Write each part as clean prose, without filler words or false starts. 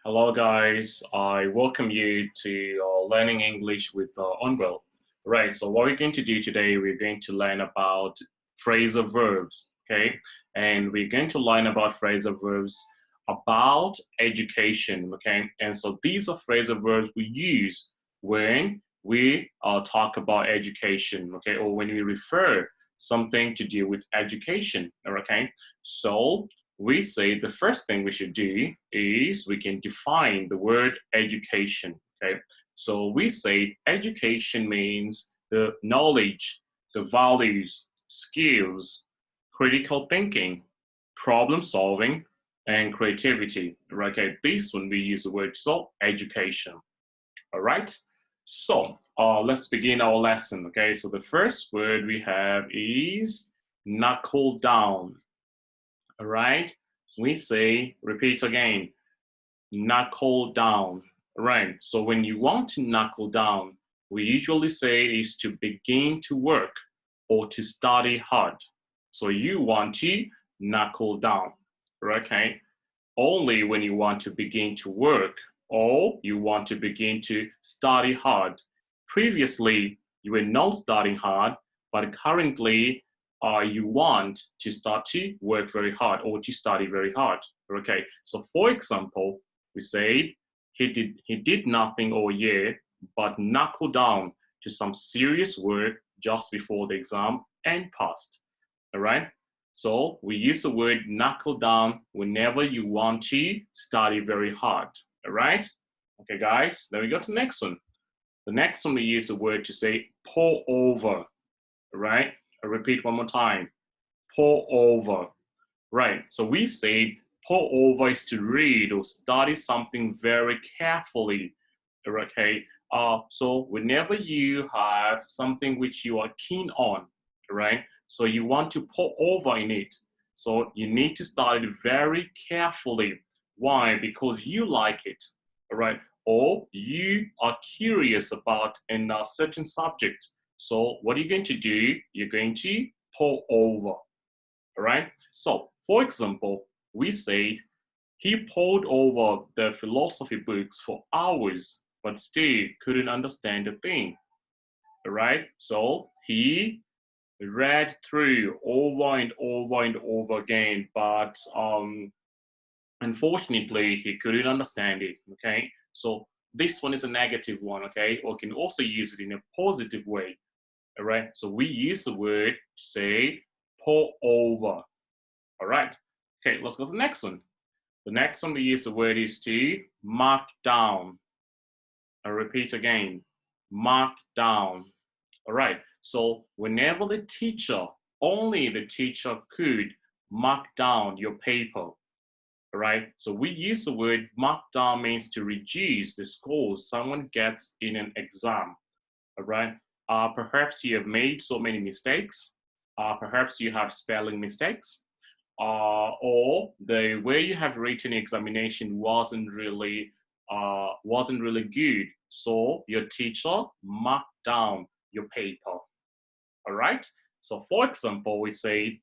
Hello, guys. I welcome you to Learning English with Unwell. Right. So, what we're going to do today, we're going to learn about phrasal verbs. Okay, and we're going to learn about phrasal verbs about education. Okay, and so these are phrasal verbs we use when we talk about education. Okay, or when we refer something to do with education. Okay, so we say the first thing we should do is we can define the word education. Okay, so we say education means the knowledge, the values, skills, critical thinking, problem solving, and creativity. Okay, this one we use the word so education. All right. So let's begin our lesson. Okay, so the first word we have is knuckle down. All right, we say, repeat again, knuckle down. All right, so when you want to knuckle down, we usually say is to begin to work or to study hard. So you want to knuckle down, okay? Only when you want to begin to work or you want to begin to study hard. Previously, you were not studying hard, but currently you want to start to work very hard or to study very hard. Okay, so for example, we say he did nothing all year, but knuckled down to some serious work just before the exam and passed. All right. So we use the word knuckle down whenever you want to study very hard. All right. Okay, guys. Then we go to the next one. The next one we use the word to say pour over. Right. I repeat one more time. Pour over. Right. So we say pour over is to read or study something very carefully. Okay. So whenever you have something which you are keen on, right? So you want to pour over in it. So you need to study it very carefully. Why? Because you like it, all right? Or you are curious about a certain subject. So what are you going to do? You're going to pour over, all right? So for example, we said he pored over the philosophy books for hours, but still couldn't understand a thing, all right? So he read through over and over and over again, but unfortunately, he couldn't understand it, okay? So this one is a negative one, okay? Or can also use it in a positive way, all right? So we use the word to say pour over, all right? Okay, let's go to the next one. The next one we use the word is to mark down. I repeat again, mark down. All right, so whenever the teacher, only the teacher could mark down your paper. All right, so we use the word mark down means to reduce the scores someone gets in an exam. All right, perhaps you have made so many mistakes. Perhaps you have spelling mistakes. Or the way you have written examination wasn't really good. So your teacher marked down your paper. All right. So for example, we say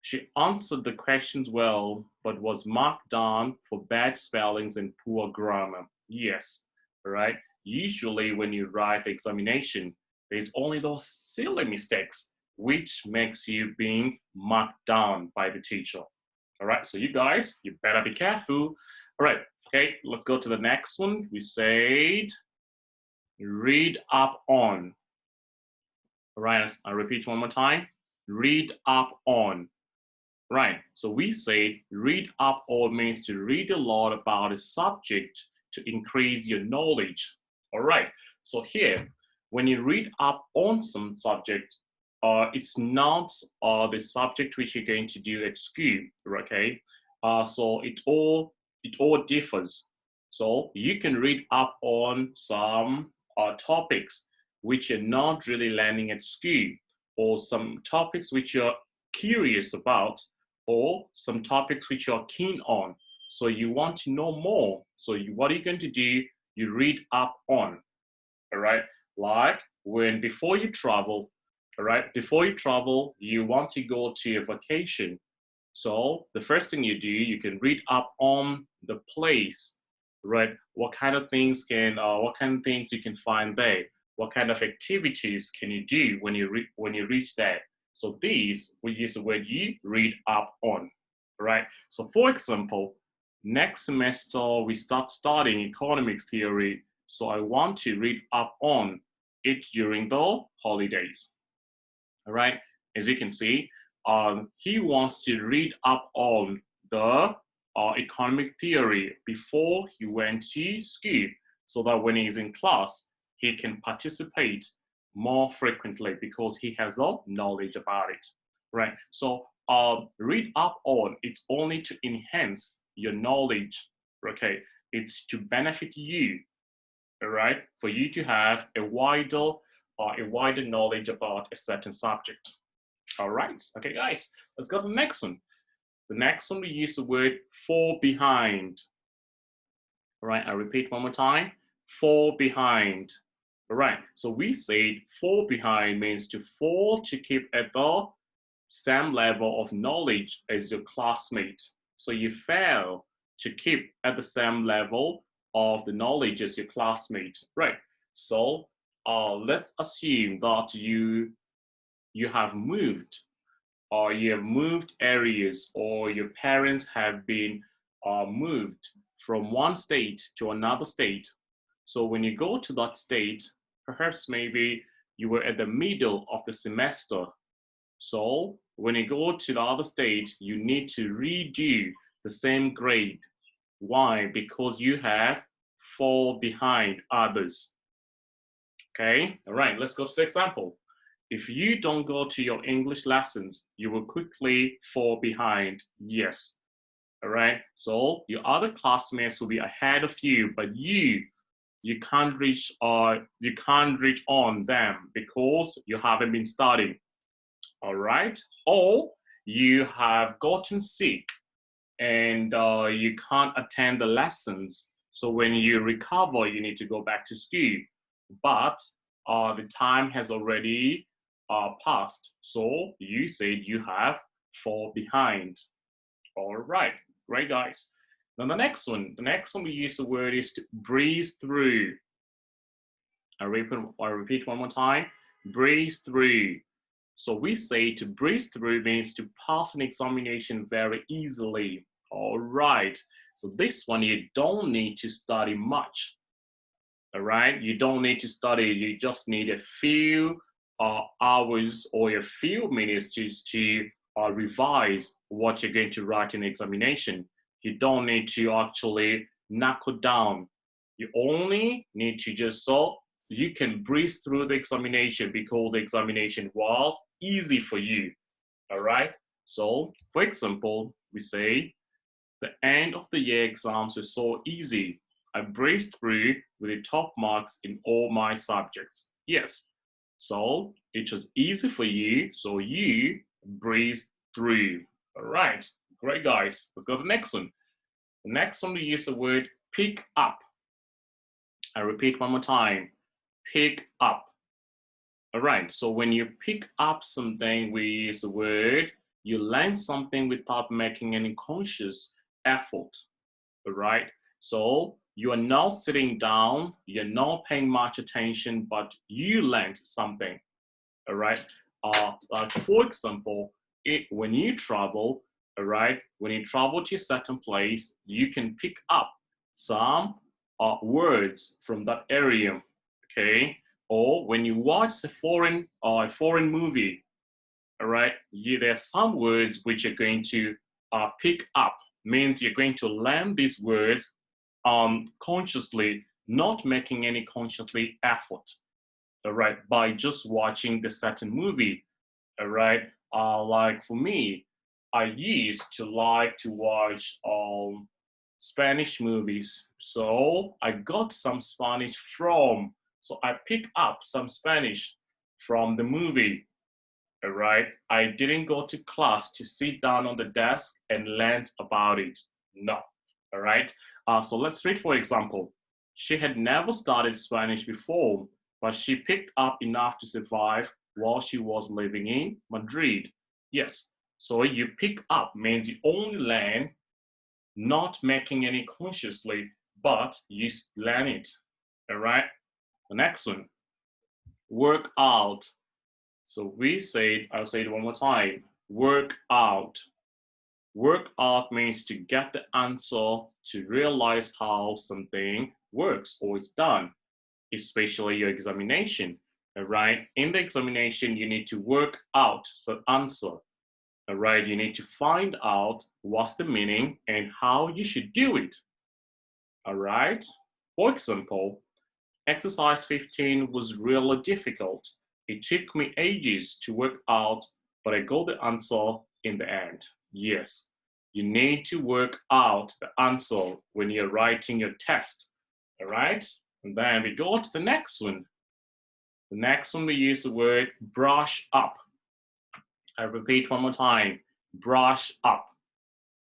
she answered the questions well, but was marked down for bad spellings and poor grammar. Yes. All right. Usually when you write examination, there's only those silly mistakes which makes you being marked down by the teacher. All right, so you guys, you better be careful. All right, okay, let's go to the next one. We said read up on. All right, I repeat one more time. Read up on. Right, so we say read up on means to read a lot about a subject to increase your knowledge. All right, so here, when you read up on some subject, it's not the subject which you're going to do at school, okay? So it all differs. So you can read up on some topics which you're not really learning at school, or some topics which you're curious about, or some topics which you're keen on. So you want to know more. So what are you going to do? You read up on, all right? Like before you travel, all right? Before you travel, you want to go to a vacation. So the first thing you do, you can read up on the place, right? What kind of things you can find there? What kind of activities can you do when you reach there? So these, we use the word you read up on, right? So for example, next semester we start studying economics theory, so I want to read up on it during the holidays. All right, as you can see, he wants to read up on the economic theory before he went to school, so that when he's in class, he can participate more frequently because he has the knowledge about it, right? So read up on, it's only to enhance your knowledge, okay? It's to benefit you, all right? For you to have a wider knowledge about a certain subject. All right, okay, guys, let's go to the next one. The next one, we use the word fall behind. All right, I repeat one more time, fall behind. All right, so we say fall behind means to fall to keep at the same level of knowledge as your classmate. So you fail to keep at the same level of the knowledge as your classmate, right? So let's assume that you have moved, or you have moved areas, or your parents have been moved from one state to another state. So when you go to that state, perhaps maybe you were at the middle of the semester. So when you go to the other state, you need to redo the same grade. Why? Because you have fall behind others. Okay, all right, let's go to the example. If you don't go to your English lessons, you will quickly fall behind. Yes, all right? So your other classmates will be ahead of you, but you can't reach on them because you haven't been studying, all right? Or you have gotten sick and you can't attend the lessons. So when you recover, you need to go back to school. But the time has already passed. So you said you have fall behind. All right, great, guys. Now the next one we use the word is to breeze through. I repeat one more time, breeze through. So we say to breeze through means to pass an examination very easily. All right, so this one you don't need to study much. All right, you don't need to study, you just need a few hours or a few minutes just to revise what you're going to write in the examination. You don't need to actually knuckle down. You only need to just you can breeze through the examination because the examination was easy for you. All right, so for example, we say the end of the year exams were so easy. I breezed through with the top marks in all my subjects. Yes, so it was easy for you, so you breezed through. All right, great, guys. Let's go to the next one. The next one, we use the word pick up. I repeat one more time, pick up. All right, so when you pick up something, we use the word, you learn something without making any conscious effort. All right, so you are not sitting down, you're not paying much attention, but you learned something. All right, like for example, when you travel, all right, when you travel to a certain place, you can pick up some words from that area, okay? Or when you watch a foreign movie, all right, there are some words which you're going to pick up. Means you're going to learn these words consciously, not making any consciously effort, all right, by just watching the certain movie, all right. Like for me, I used to like to watch Spanish movies, so I got some Spanish so I picked up some Spanish from the movie. All right, I didn't go to class to sit down on the desk and learn about it. No. All right, so let's read, for example. She had never studied Spanish before, but she picked up enough to survive while she was living in Madrid. Yes, so you pick up means you only learn, not making any consciously, but you learn it. All right. The next one, work out. So I'll say it one more time, work out. Work out means to get the answer, to realize how something works or is done, especially your examination. All right. In the examination, you need to work out the answer. All right. You need to find out what's the meaning and how you should do it. All right. For example, exercise 15 was really difficult. It took me ages to work out, but I got the answer in the end. Yes, you need to work out the answer when you're writing your test. All right. And then we go to the next one. The next one, we use the word brush up. I repeat one more time, brush up.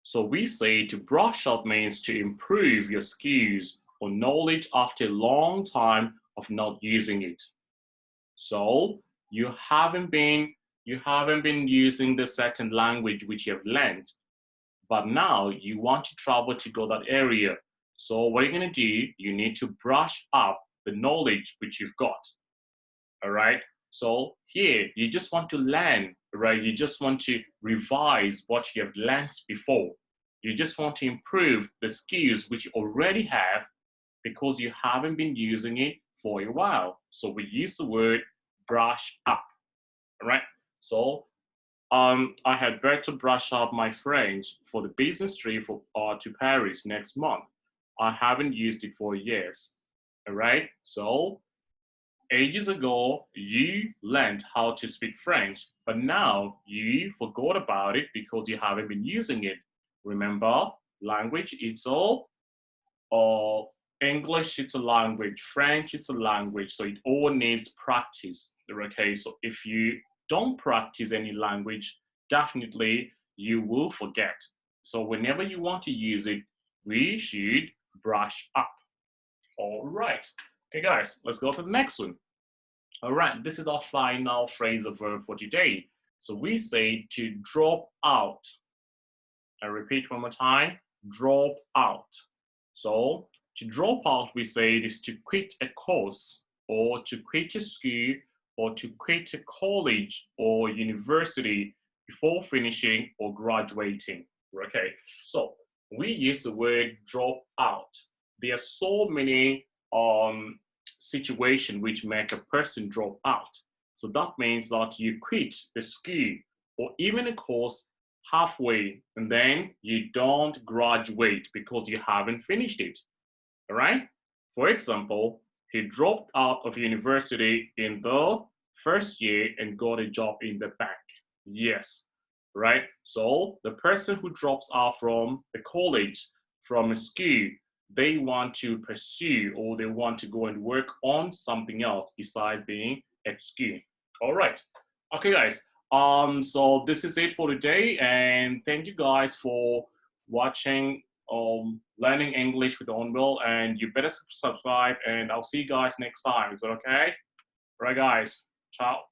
So we say to brush up means to improve your skills or knowledge after a long time of not using it. So you haven't been using the certain language which you have learned, but now you want to travel to go that area. So what you're going to do, you need to brush up the knowledge which you've got. All right. So here you just want to learn, right? You just want to revise what you have learned before. You just want to improve the skills which you already have because you haven't been using it for a while. So we use the word brush up. All right. So I had better brush up my French for the business trip to Paris next month. I haven't used it for years. All right. So ages ago, you learned how to speak French, but now you forgot about it because you haven't been using it. Remember, language is all, or English is a language, French is a language, so it all needs practice. Okay, so if you don't practice any language, definitely you will forget. So whenever you want to use it, we should brush up. All right. Okay, guys, let's go to the next one. All right, this is our final phrasal verb for today. So we say to drop out. I repeat one more time, drop out. So to drop out, we say it is to quit a course or to quit a school or to quit a college or university before finishing or graduating. Okay, so we use the word drop out. There are so many situations which make a person drop out. So that means that you quit the school or even a course halfway and then you don't graduate because you haven't finished it. All right. For example, he dropped out of university in the first year and got a job in the bank. Yes. Right. So the person who drops out from the college, from a school, they want to pursue or they want to go and work on something else besides being at school. All right. Okay, guys. So this is it for today, and thank you guys for watching Learning English with Onwell, and you better subscribe, and I'll see you guys next time. Is that okay? All right, guys. Ciao.